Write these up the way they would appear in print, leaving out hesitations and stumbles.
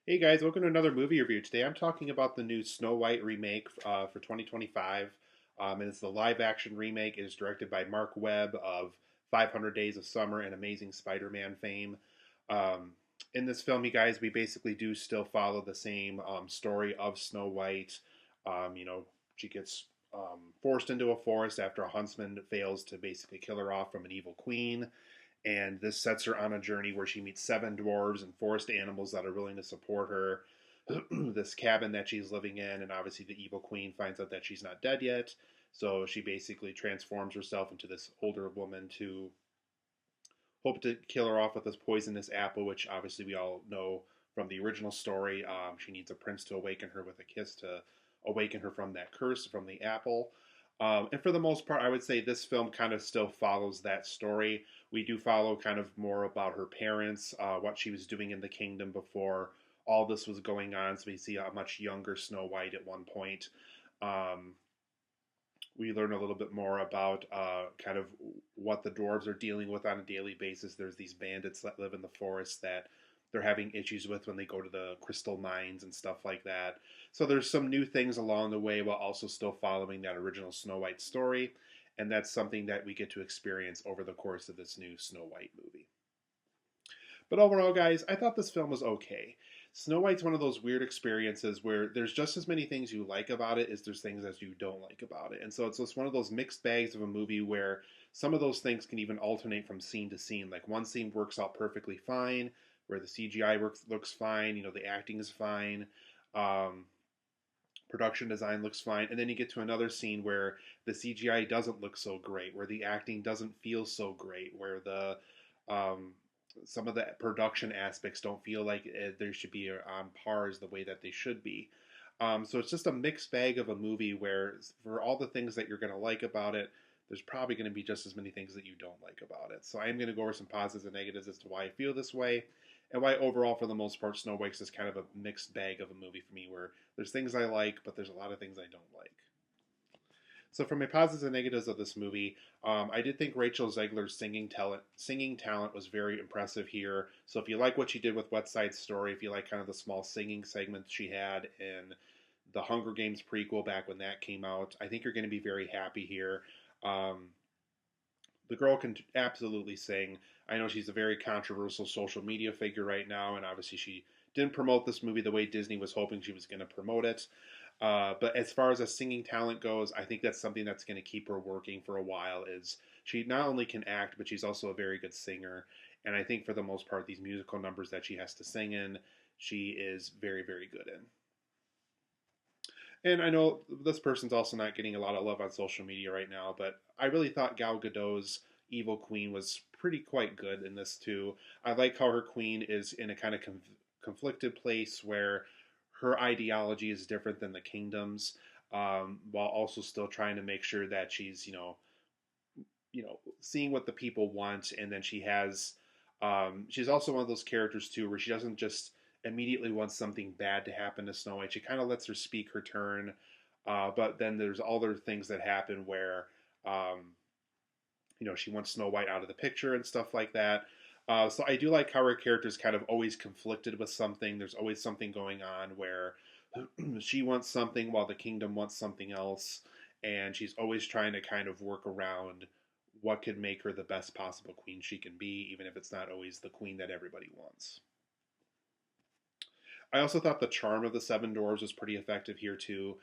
Hey guys, welcome to another movie review. Today I'm talking about the new Snow White remake for 2025. And it's the live action remake. It is directed by Mark Webb of 500 Days of Summer and Amazing Spider Man fame. Um, in this film, you guys, we basically do still follow the same story of Snow White. She gets forced into a forest after a huntsman fails to basically kill her off from an evil queen, and this sets her on a journey where she meets seven dwarves and forest animals that are willing to support her. This cabin that she's living in, and obviously the evil queen finds out that she's not dead yet, so she basically transforms herself into this older woman to hope to kill her off with this poisonous apple, which obviously we all know from the original story. She needs a prince to awaken her with a kiss to awaken her from that curse from the apple. And for the most part, I would say this film kind of still follows that story. We do follow kind of more about her parents, what she was doing in the kingdom before all this was going on. So we see a much younger Snow White at one point. Um, we learn a little bit more about kind of what the dwarves are dealing with on a daily basis. There's these bandits that live in the forest that they're having issues with when they go to the crystal mines and stuff like that. So there's some new things along the way while also still following that original Snow White story. And that's something that we get to experience over the course of this new Snow White movie. But overall, guys, I thought this film was okay. Snow White's one of those weird experiences where there's just as many things you like about it as there's things as you don't like about it. And so it's just one of those mixed bags of a movie where some of those things can even alternate from scene to scene. Like one scene works out perfectly fine, where the CGI looks fine, the acting is fine. Um, Production design looks fine, and then you get to another scene where the CGI doesn't look so great, where the acting doesn't feel so great, where the um, some of the production aspects don't feel like there should be on par as the way that they should be. So it's just a mixed bag of a movie where, for all the things that you're going to like about it, there's probably going to be just as many things that you don't like about it. So I am going to go over some positives and negatives as to why I feel this way, and why overall, for the most part, Snow White is kind of a mixed bag of a movie for me, where there's things I like, but there's a lot of things I don't like. So, for my positives and negatives of this movie, I did think Rachel Zegler's singing talent was very impressive here. So, if you like what she did with West Side Story, if you like kind of the small singing segments she had in the Hunger Games prequel back when that came out, I think you're going to be very happy here. Um, the girl can absolutely sing. I know she's a very controversial social media figure right now, and obviously she didn't promote this movie the way Disney was hoping she was going to promote it. But as far as a singing talent goes, I think that's something that's going to keep her working for a while. Is she not only can act, but she's also a very good singer. And I think for the most part, these musical numbers that she has to sing in, she is very, very good in. And I know this person's also not getting a lot of love on social media right now, but I really thought Gal Gadot's evil queen was pretty quite good in this too. I like how her queen is in a kind of conflicted place where her ideology is different than the kingdom's, while also still trying to make sure that she's seeing what the people want, and then she's also one of those characters too where she doesn't just immediately want something bad to happen to Snow White. She kind of lets her speak her turn, but then there's other things that happen where um, she wants Snow White out of the picture and stuff like that. So I do like how her character is kind of always conflicted with something. There's always something going on where she wants something while the kingdom wants something else, and she's always trying to kind of work around what could make her the best possible queen she can be, even if it's not always the queen that everybody wants. I also thought the charm of the Seven Dwarves was pretty effective here too.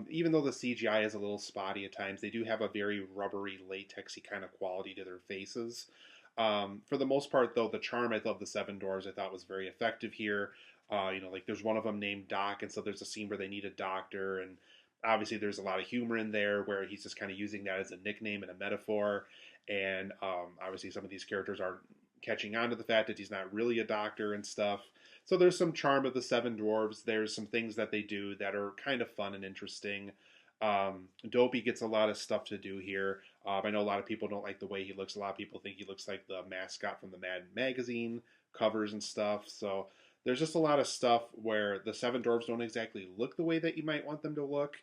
Even though the CGI is a little spotty at times, they do have a very rubbery, latexy kind of quality to their faces. For the most part, though, the charm I love the Seven Dwarves I thought was very effective here. Like there's one of them named Doc, and so there's a scene where they need a doctor, and obviously there's a lot of humor in there where he's just kind of using that as a nickname and a metaphor. And obviously some of these characters are catching on to the fact that he's not really a doctor and stuff. So there's some charm of the Seven Dwarves. There's some things that they do that are kind of fun and interesting. Dopey gets a lot of stuff to do here. I know a lot of people don't like the way he looks. A lot of people think he looks like the mascot from the Mad magazine covers and stuff. So there's just a lot of stuff where the Seven Dwarves don't exactly look the way that you might want them to look.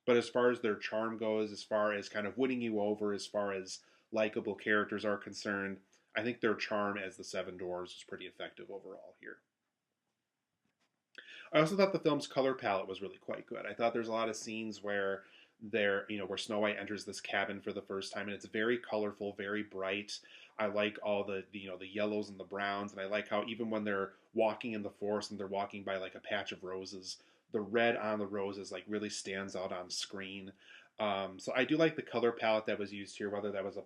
But as far as their charm goes, as far as kind of winning you over, as far as likable characters are concerned, I think their charm as the Seven Dwarves is pretty effective overall here. I also thought the film's color palette was really quite good. I thought there's a lot of scenes where where Snow White enters this cabin for the first time, and it's very colorful, very bright. I like all the yellows and the browns, and I like how even when they're walking in the forest and they're walking by like a patch of roses, the red on the roses like really stands out on screen. So I do like the color palette that was used here, whether that was a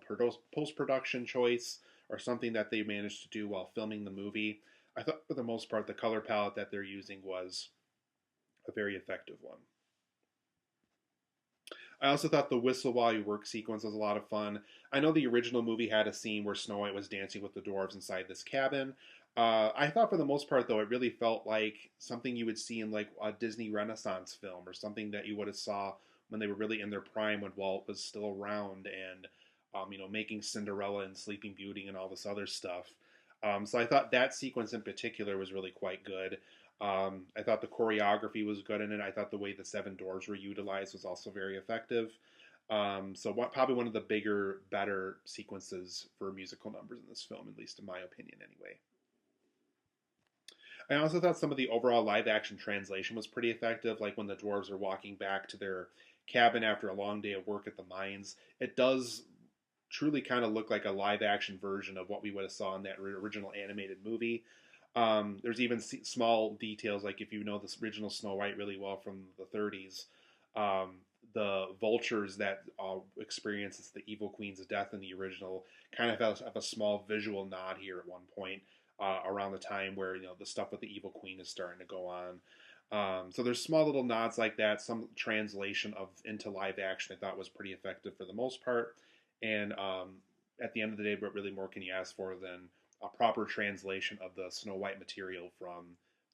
post production choice or something that they managed to do while filming the movie. I thought for the most part the color palette that they're using was a very effective one. I also thought the whistle while you work sequence was a lot of fun. I know the original movie had a scene where Snow White was dancing with the dwarves inside this cabin. I thought for the most part, though, it really felt like something you would see in like a Disney Renaissance film or something that you would have saw when they were really in their prime when Walt was still around and making Cinderella and Sleeping Beauty and all this other stuff. So I thought that sequence in particular was really quite good. I thought the choreography was good in it. I thought the way the seven dwarves were utilized was also very effective. Probably one of the bigger, better sequences for musical numbers in this film, at least in my opinion, anyway. I also thought some of the overall live action translation was pretty effective, like when the dwarves are walking back to their cabin after a long day of work at the mines. It does truly kind of look like a live action version of what we would have saw in that original animated movie. There's even small details, like if you know this original Snow White really well from the 30s, um, the vultures that experiences the evil queen's death in the original kind of have a small visual nod here at one point around the time where the stuff with the evil queen is starting to go on. So there's small little nods like that. Some translation of into live action I thought was pretty effective for the most part. And at the end of the day, what really more can you ask for than a proper translation of the Snow White material from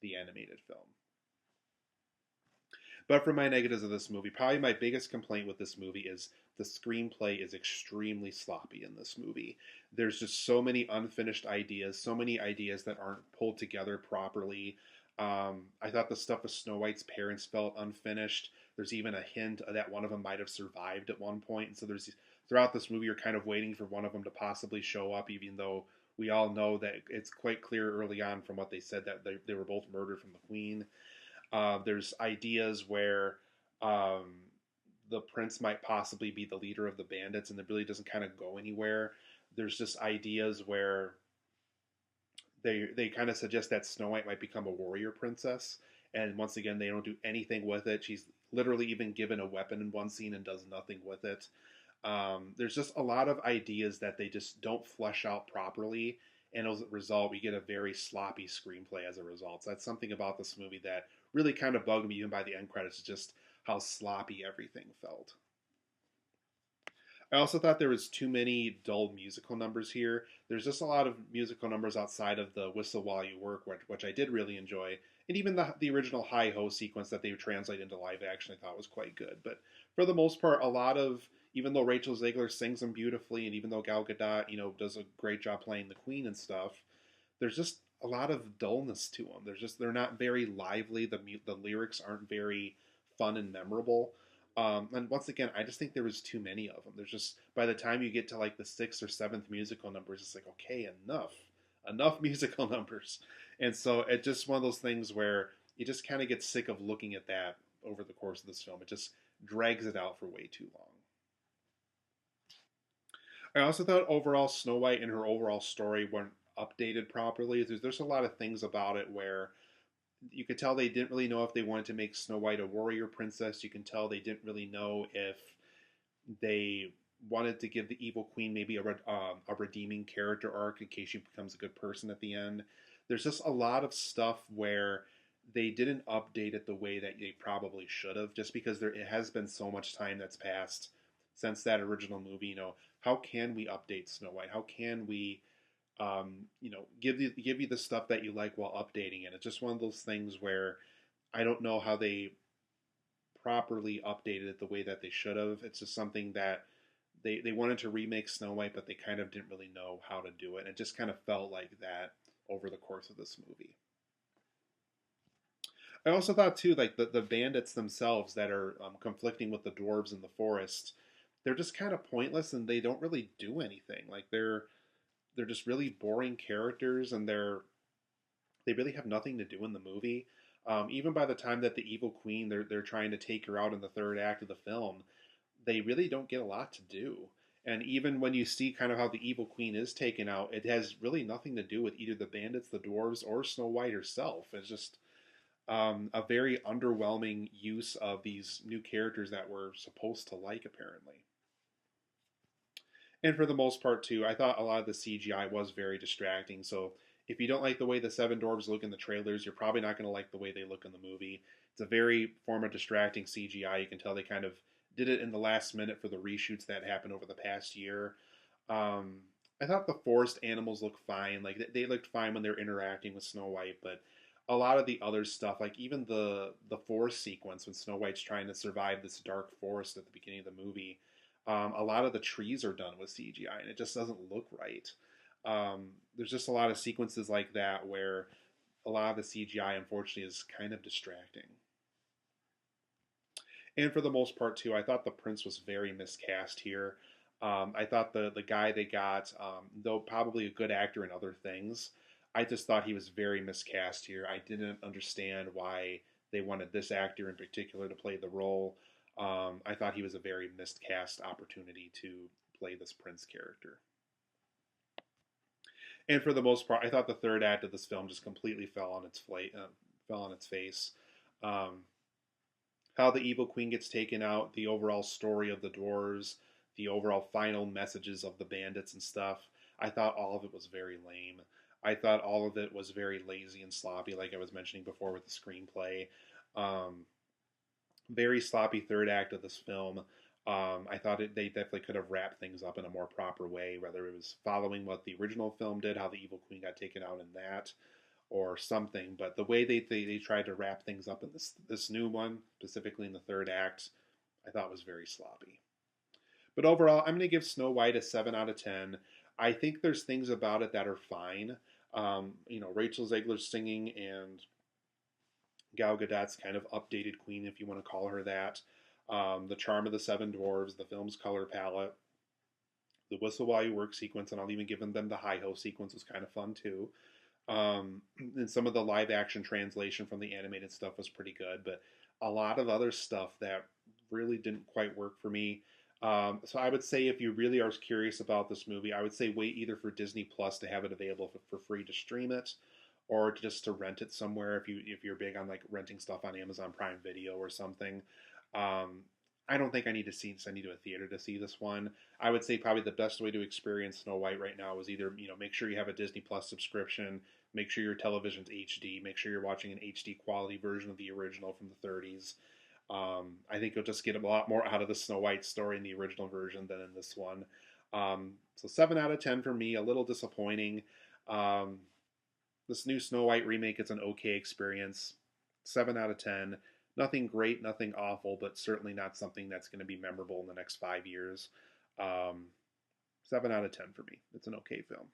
the animated film? But for my negatives of this movie, probably my biggest complaint with this movie is the screenplay is extremely sloppy in this movie. There's just so many unfinished ideas, so many ideas that aren't pulled together properly. I thought the stuff with Snow White's parents felt unfinished. There's even a hint that one of them might have survived at one point, and so there's throughout this movie you're kind of waiting for one of them to possibly show up, even though we all know that it's quite clear early on from what they said that they were both murdered from the queen. There's ideas where um, the prince might possibly be the leader of the bandits, and it really doesn't kind of go anywhere. There's just ideas where they kind of suggest that Snow White might become a warrior princess, and once again they don't do anything with it. She's literally even given a weapon in one scene and does nothing with it. There's just a lot of ideas that they just don't flesh out properly, and as a result, we get a very sloppy screenplay as a result. So that's something about this movie that really kind of bugged me even by the end credits, just how sloppy everything felt. I also thought there was too many dull musical numbers here. There's just a lot of musical numbers outside of the "Whistle While You Work," which I did really enjoy, and even the original "Hi Ho" sequence that they translate into live action, I thought was quite good. But for the most part, a lot of even though Rachel Zegler sings them beautifully, and even though Gal Gadot, does a great job playing the Queen and stuff, there's just a lot of dullness to them. They're not very lively. The lyrics aren't very fun and memorable. And once again, I just think there was too many of them. There's just by the time you get to like the sixth or seventh musical numbers, it's like okay, enough musical numbers. And so it's just one of those things where you just kind of get sick of looking at that over the course of this film. It just drags it out for way too long. I also thought overall Snow White and her overall story weren't updated properly. There's a lot of things about it where you could tell they didn't really know if they wanted to make Snow White a warrior princess. You can tell they didn't really know if they wanted to give the evil queen maybe a redeeming character arc in case she becomes a good person at the end. There's just a lot of stuff where they didn't update it the way that they probably should have, just because it has been so much time that's passed since that original movie. How can we update Snow White? How can we give you the stuff that you like while updating it? It's just one of those things where I don't know how they properly updated it the way that they should have. It's just something that they wanted to remake Snow White, but they kind of didn't really know how to do it. It just kind of felt like that over the course of this movie. I also thought too, like the bandits themselves that are conflicting with the dwarves in the forest, they're just kind of pointless and they don't really do anything. Like they're just really boring characters and they really have nothing to do in the movie. Even by the time that the evil queen, they're trying to take her out in the third act of the film, they really don't get a lot to do. And even when you see kind of how the evil queen is taken out, it has really nothing to do with either the bandits, the dwarves, or Snow White herself. It's just a very underwhelming use of these new characters that we're supposed to like, apparently. And for the most part, too, I thought a lot of the CGI was very distracting. So if you don't like the way the seven dwarves look in the trailers, you're probably not going to like the way they look in the movie. It's a very form of distracting CGI. You can tell they kind of did it in the last minute for the reshoots that happened over the past year. Um, I thought the forest animals looked fine. Like they looked fine when they're interacting with Snow White, but a lot of the other stuff, like even the forest sequence when Snow White's trying to survive this dark forest at the beginning of the movie, a lot of the trees are done with CGI, and it just doesn't look right. There's just a lot of sequences like that where a lot of the CGI, unfortunately, is kind of distracting. And for the most part, too, I thought the prince was very miscast here. I thought the guy they got, though probably a good actor in other things, I just thought he was very miscast here. I didn't understand why they wanted this actor in particular to play the role. I thought he was a very miscast opportunity to play this prince character. And for the most part, I thought the third act of this film just completely fell on its face. Um, how the evil queen gets taken out, the overall story of the dwarves, the overall final messages of the bandits and stuff. I thought all of it was very lame. I thought all of it was very lazy and sloppy, like I was mentioning before with the screenplay. Um, Very sloppy third act of this film. I thought they definitely could have wrapped things up in a more proper way, whether it was following what the original film did, how the evil queen got taken out in that, or something. But the way they tried to wrap things up in this new one, specifically in the third act, I thought was very sloppy. But overall, I'm going to give Snow White a 7 out of 10. I think there's things about it that are fine. Rachel Zegler singing and Gal Gadot's kind of updated queen, if you want to call her that. The charm of the seven dwarves, the film's color palette, the whistle while you work sequence, and I'll even give them the hi ho sequence was kind of fun too. And some of the live action translation from the animated stuff was pretty good, but a lot of other stuff that really didn't quite work for me. So I would say if you really are curious about this movie, I would say wait either for Disney Plus to have it available for free to stream it, or just to rent it somewhere if you're big on like renting stuff on Amazon Prime Video or something. Um, I don't think I need to send you to a theater to see this one. I would say probably the best way to experience Snow White right now is either make sure you have a Disney Plus subscription, make sure your television's HD, make sure you're watching an HD quality version of the original from the 30s. I think you'll just get a lot more out of the Snow White story in the original version than in this one. So 7 out of 10 for me. A little disappointing. Um, this new Snow White remake is an okay experience. 7 out of 10. Nothing great, nothing awful, but certainly not something that's going to be memorable in the next 5 years. Um, 7 out of 10 for me. It's an okay film.